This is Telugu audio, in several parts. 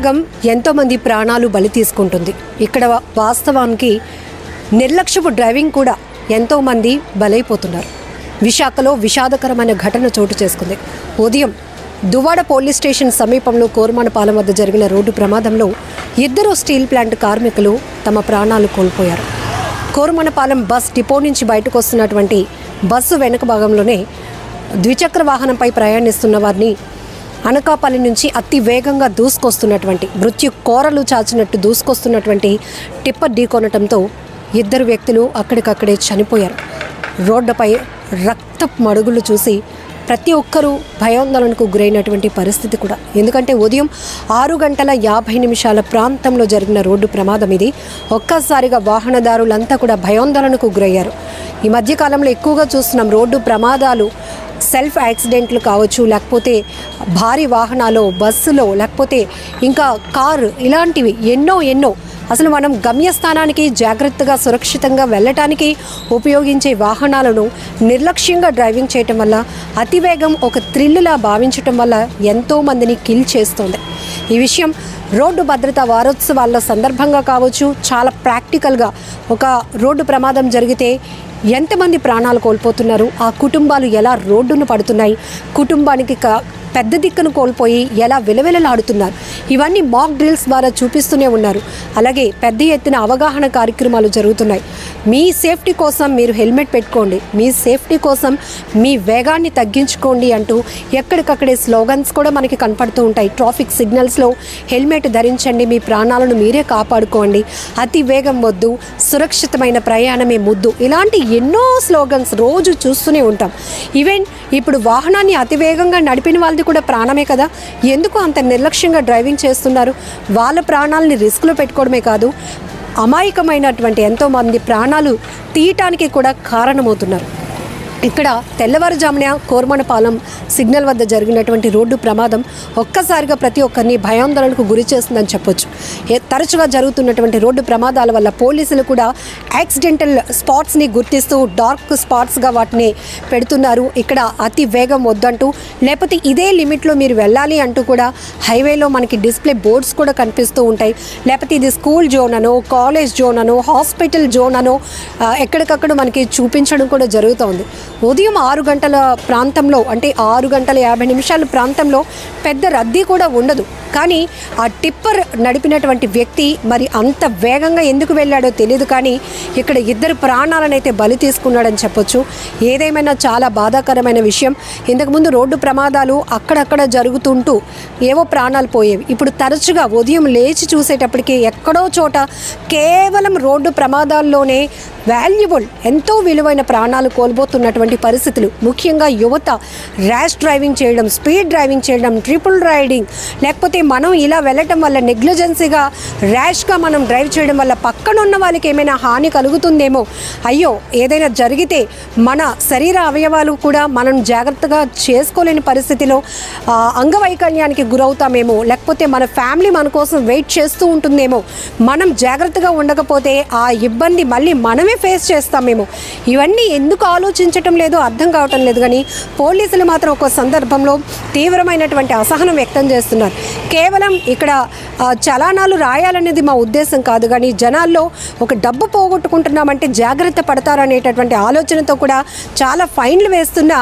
అతివేగం ఎంతోమంది ప్రాణాలు బలి తీసుకుంటుంది. ఇక్కడ వాస్తవానికి నిర్లక్ష్యపు డ్రైవింగ్ కూడా ఎంతోమంది బలైపోతున్నారు. విశాఖలో విషాదకరమైన ఘటన చోటు చేసుకుంది. ఉదయం దువ్వాడ పోలీస్ స్టేషన్ సమీపంలో కోరమనపాలెం వద్ద జరిగిన రోడ్డు ప్రమాదంలో 2 స్టీల్ ప్లాంట్ కార్మికులు తమ ప్రాణాలు కోల్పోయారు. కోరమనపాలెం బస్ డిపో నుంచి బయటకు వస్తున్నటువంటి బస్సు వెనుక భాగంలోనే ద్విచక్ర వాహనంపై ప్రయాణిస్తున్న వారిని అనకాపల్లి నుంచి అతి వేగంగా దూసుకొస్తున్నటువంటి మృత్యు కోరలు చాచినట్టు దూసుకొస్తున్నటువంటి టిప్పర్ ఢీకొనటంతో 2 వ్యక్తులు అక్కడికక్కడే చనిపోయారు. రోడ్డుపై రక్తపు మడుగులు చూసి ప్రతి ఒక్కరూ భయాందోళనకు గురైనటువంటి పరిస్థితి కూడా. ఎందుకంటే ఉదయం 6:50 ప్రాంతంలో జరిగిన రోడ్డు ప్రమాదం ఇది. ఒక్కసారిగా వాహనదారులంతా కూడా భయాందోళనకు గురయ్యారు. ఈ మధ్యకాలంలో ఎక్కువగా చూస్తున్నాం రోడ్డు ప్రమాదాలు, సెల్ఫ్ యాక్సిడెంట్లు కావచ్చు, లేకపోతే భారీ వాహనాలు, బస్సులో, లేకపోతే ఇంకా కారు, ఇలాంటివి ఎన్నో అసలు మనం గమ్యస్థానానికి జాగ్రత్తగా సురక్షితంగా వెళ్ళటానికి ఉపయోగించే వాహనాలను నిర్లక్ష్యంగా డ్రైవింగ్ చేయటం వల్ల, అతివేగం ఒక థ్రిల్లా భావించటం వల్ల ఎంతోమందిని కిల్ చేస్తోంది. ఈ విషయం రోడ్డు భద్రతా వారోత్సవాల సందర్భంగా కావచ్చు, చాలా ప్రాక్టికల్గా ఒక రోడ్డు ప్రమాదం జరిగితే ఎంతమంది ప్రాణాలు కోల్పోతున్నారు, ఆ కుటుంబాలు ఎలా రోడ్డును పడుతున్నాయి, కుటుంబానికి పెద్ద దిక్కును కోల్పోయి ఎలా విలవిలలాడుతున్నారు, ఇవన్నీ మాక్ డ్రిల్స్ ద్వారా చూపిస్తూనే ఉన్నారు. అలాగే పెద్ద ఎత్తున అవగాహన కార్యక్రమాలు జరుగుతున్నాయి. మీ సేఫ్టీ కోసం మీరు హెల్మెట్ పెట్టుకోండి, మీ సేఫ్టీ కోసం మీ వేగాన్ని తగ్గించుకోండి అంటూ ఎక్కడికక్కడే స్లోగన్స్ కూడా మనకి కనపడుతూ ఉంటాయి. ట్రాఫిక్ సిగ్నల్స్లో హెల్మెట్ ధరించండి, మీ ప్రాణాలను మీరే కాపాడుకోండి, అతి వేగం వద్దు, సురక్షితమైన ప్రయాణమే ముద్దు, ఇలాంటి ఎన్నో స్లోగన్స్ రోజు చూస్తూనే ఉంటాం. ఈవెన్ ఇప్పుడు వాహనాన్ని అతివేగంగా నడిపిన వాళ్ళది కూడా ప్రాణమే కదా. ఎందుకు అంత నిర్లక్ష్యంగా డ్రైవింగ్ చేస్తున్నారు? వాళ్ళ ప్రాణాలని రిస్క్లో పెట్టుకోవడమే కాదు, అమాయకమైనటువంటి ఎంతోమంది ప్రాణాలు తీయటానికి కూడా కారణమవుతున్నారు. ఇక్కడ తెల్లవారుజామున కోరమనపాలెం సిగ్నల్ వద్ద జరిగినటువంటి రోడ్డు ప్రమాదం ఒక్కసారిగా ప్రతి ఒక్కరిని భయాందోళనకు గురి చేస్తుందని చెప్పొచ్చు. తరచుగా జరుగుతున్నటువంటి రోడ్డు ప్రమాదాల వల్ల పోలీసులు కూడా యాక్సిడెంటల్ స్పాట్స్ని గుర్తిస్తూ డార్క్ స్పాట్స్గా వాటిని పెడుతున్నారు. ఇక్కడ అతి వేగం వద్దంటూ, లేకపోతే ఇదే లిమిట్లో మీరు వెళ్ళాలి అంటూ కూడా హైవేలో మనకి డిస్ప్లే బోర్డ్స్ కూడా కనిపిస్తూ ఉంటాయి. లేకపోతే ఇది స్కూల్ జోన్ అనో, కాలేజ్ జోన్ అనో, హాస్పిటల్ జోన్ అనో ఎక్కడికక్కడ మనకి చూపించడం కూడా జరుగుతోంది. ఉదయం 6 గంటల ప్రాంతంలో, అంటే 6:50 ప్రాంతంలో పెద్ద రద్దీ కూడా ఉండదు. కానీ ఆ టిప్పర్ నడిపినటువంటి వ్యక్తి మరి అంత వేగంగా ఎందుకు వెళ్ళాడో తెలియదు. కానీ ఇక్కడ 2 ప్రాణాలనైతే బలి తీసుకున్నాడని చెప్పొచ్చు. ఏదేమైనా చాలా బాధాకరమైన విషయం. ఇంతకుముందు రోడ్డు ప్రమాదాలు అక్కడక్కడ జరుగుతుంటూ ఏవో ప్రాణాలు పోయేవి. ఇప్పుడు తరచుగా ఉదయం లేచి చూసేటప్పటికి ఎక్కడో చోట కేవలం రోడ్డు ప్రమాదాల్లోనే వాల్యుబుల్, ఎంతో విలువైన ప్రాణాలు కోల్పోతున్నటువంటి పరిస్థితులు. ముఖ్యంగా యువత ర్యాష్ డ్రైవింగ్ చేయడం, స్పీడ్ డ్రైవింగ్ చేయడం, ట్రిపుల్ రైడింగ్, లేకపోతే మనం ఇలా వెళ్ళటం వల్ల నెగ్లిజెన్సీగా ర్యాష్గా మనం డ్రైవ్ చేయడం వల్ల పక్కన ఉన్న వాళ్ళకి ఏమైనా హాని కలుగుతుందేమో, అయ్యో ఏదైనా జరిగితే మన శరీర అవయవాలు కూడా మనం జాగ్రత్తగా చేసుకోలేని పరిస్థితిలో అంగవైకల్యానికి గురవుతామేమో, లేకపోతే మన ఫ్యామిలీ మన కోసం వెయిట్ చేస్తూ ఉంటుందేమో, మనం జాగ్రత్తగా ఉండకపోతే ఆ ఇబ్బంది మళ్ళీ మనమే ఫేస్ చేస్తామేమో. ఇవన్నీ ఎందుకు ఆలోచించటం లేదో అర్థం కావటం లేదు. కానీ పోలీసులు మాత్రం ఒక సందర్భంలో తీవ్రమైనటువంటి అసహనం వ్యక్తం చేస్తున్నారు. కేవలం ఇక్కడ చలానాలు రాయాలనేది మా ఉద్దేశం కాదు, కానీ జనాల్లో ఒక డబ్బు పోగొట్టుకుంటున్నామంటే జాగ్రత్త పడతారనేటటువంటి ఆలోచనతో కూడా చాలా ఫైన్లు వేస్తున్నా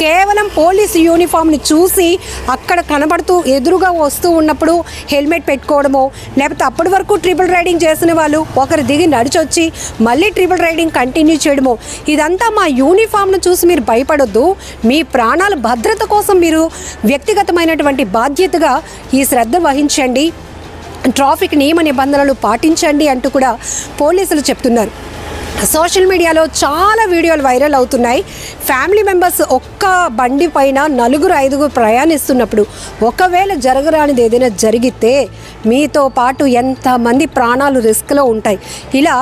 కేవలం పోలీసు యూనిఫామ్ని చూసి అక్కడ కనబడుతూ ఎదురుగా వస్తూ ఉన్నప్పుడు హెల్మెట్ పెట్టుకోవడమో, లేకపోతే అప్పటి వరకు ట్రిపుల్ రైడింగ్ చేసిన వాళ్ళు ఒకరు దిగి నడిచొచ్చి మళ్ళీ ట్రిపుల్ రైడింగ్ కంటిన్యూ చేయడమో, ఇదంతా మా యూనిఫామ్ను చూసి మీరు భయపడొద్దు, మీ ప్రాణాల భద్రత కోసం మీరు వ్యక్తిగతమైనటువంటి బాధ్యతగా ఈ శ్రద్ధ వహించండి, ట్రాఫిక్ నియమ నిబంధనలు పాటించండి అంటూ కూడా పోలీసులు చెప్తున్నారు. సోషల్ మీడియాలో చాలా వీడియోలు వైరల్ అవుతున్నాయి. ఫ్యామిలీ మెంబర్స్ ఒక్క బండి పైన 4-5 ప్రయాణిస్తున్నప్పుడు ఒకవేళ జరగరానిది ఏదైనా జరిగితే మీతో పాటు ఎంతమంది ప్రాణాలు రిస్క్లో ఉంటాయి. ఇలా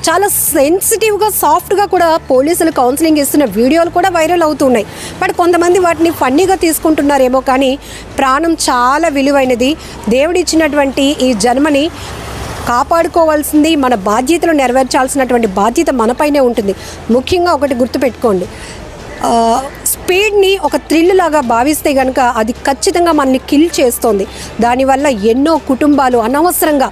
చాలా సెన్సిటివ్గా, సాఫ్ట్గా కూడా పోలీసులు కౌన్సిలింగ్ ఇస్తున్న వీడియోలు కూడా వైరల్ అవుతున్నాయి. బట్ కొంతమంది వాటిని ఫన్నీగా తీసుకుంటున్నారేమో, కానీ ప్రాణం చాలా విలువైనది. దేవుడిచ్చినటువంటి ఈ జన్మని కాపాడుకోవాల్సింది, మన బాధ్యతలు నెరవేర్చాల్సినటువంటి బాధ్యత మనపైనే ఉంటుంది. ముఖ్యంగా ఒకటి గుర్తుపెట్టుకోండి, స్పీడ్ని ఒక థ్రిల్ లాగా భావిస్తే కనుక అది ఖచ్చితంగా మనల్ని కిల్ చేస్తోంది. దానివల్ల ఎన్నో కుటుంబాలు అనవసరంగా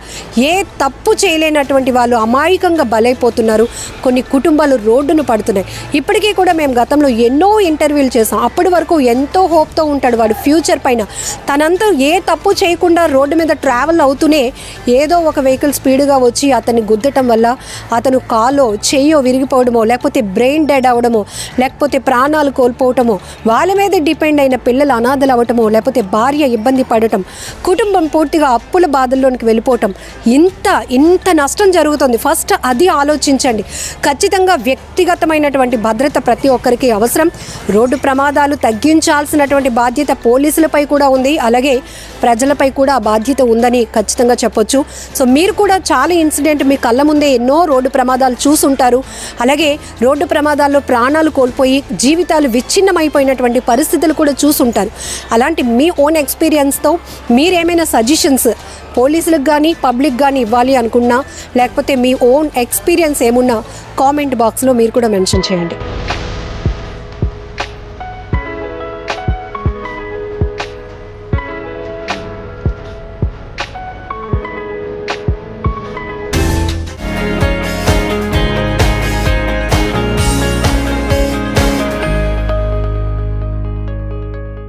ఏ తప్పు చేయలేనటువంటి వాళ్ళు అమాయకంగా బలైపోతున్నారు. కొన్ని కుటుంబాలు రోడ్డును పడుతున్నాయి. ఇప్పటికీ కూడా మేము గతంలో ఎన్నో ఇంటర్వ్యూలు చేసాం. అప్పటి వరకు ఎంతో హోప్తో ఉంటాడు వాడు ఫ్యూచర్ పైన. తనంతా ఏ తప్పు చేయకుండా రోడ్డు మీద ట్రావెల్ అవుతూనే ఏదో ఒక వెహికల్ స్పీడ్గా వచ్చి అతన్ని గుద్దటం వల్ల అతను కాలో చెయ్యో విరిగిపోవడమో, లేకపోతే బ్రెయిన్ డెడ్ అవ్వడమో, లేకపోతే ప్రాణాలు కోల్పోవటమో, వాళ్ళ మీద డిపెండ్ అయిన పిల్లలు అనాథలు అవ్వటమో, లేకపోతే భార్య ఇబ్బంది పడటం, కుటుంబం పూర్తిగా అప్పుల బాధల్లోనికి వెళ్ళిపోవటం, ఇంత నష్టం జరుగుతుంది. ఫస్ట్ అది ఆలోచించండి. ఖచ్చితంగా వ్యక్తిగతమైనటువంటి భద్రత ప్రతి ఒక్కరికి అవసరం. రోడ్డు ప్రమాదాలు తగ్గించాల్సినటువంటి బాధ్యత పోలీసులపై కూడా ఉంది, అలాగే ప్రజలపై కూడా ఆ బాధ్యత ఉందని ఖచ్చితంగా చెప్పొచ్చు. సో మీరు కూడా చాలా ఇన్సిడెంట్ మీ కళ్ళ ముందే ఎన్నో రోడ్డు ప్రమాదాలు చూసుంటారు. అలాగే రోడ్డు ప్రమాదాల్లో ప్రాణాలు కోల్పోయి జీవితాలు విచ్ఛిన్నమైపోయినటువంటి పరిస్థితులు కూడా చూసుంటారు. అలాంటి మీ ఓన్ ఎక్స్పీరియన్స్తో మీరేమైనా సజెషన్స్ పోలీసులకు కానీ పబ్లిక్ కానీ ఇవ్వాలి అనుకున్నా, లేకపోతే మీ ఓన్ ఎక్స్పీరియన్స్ ఏమున్నా కామెంట్ బాక్స్లో మీరు కూడా మెన్షన్ చేయండి.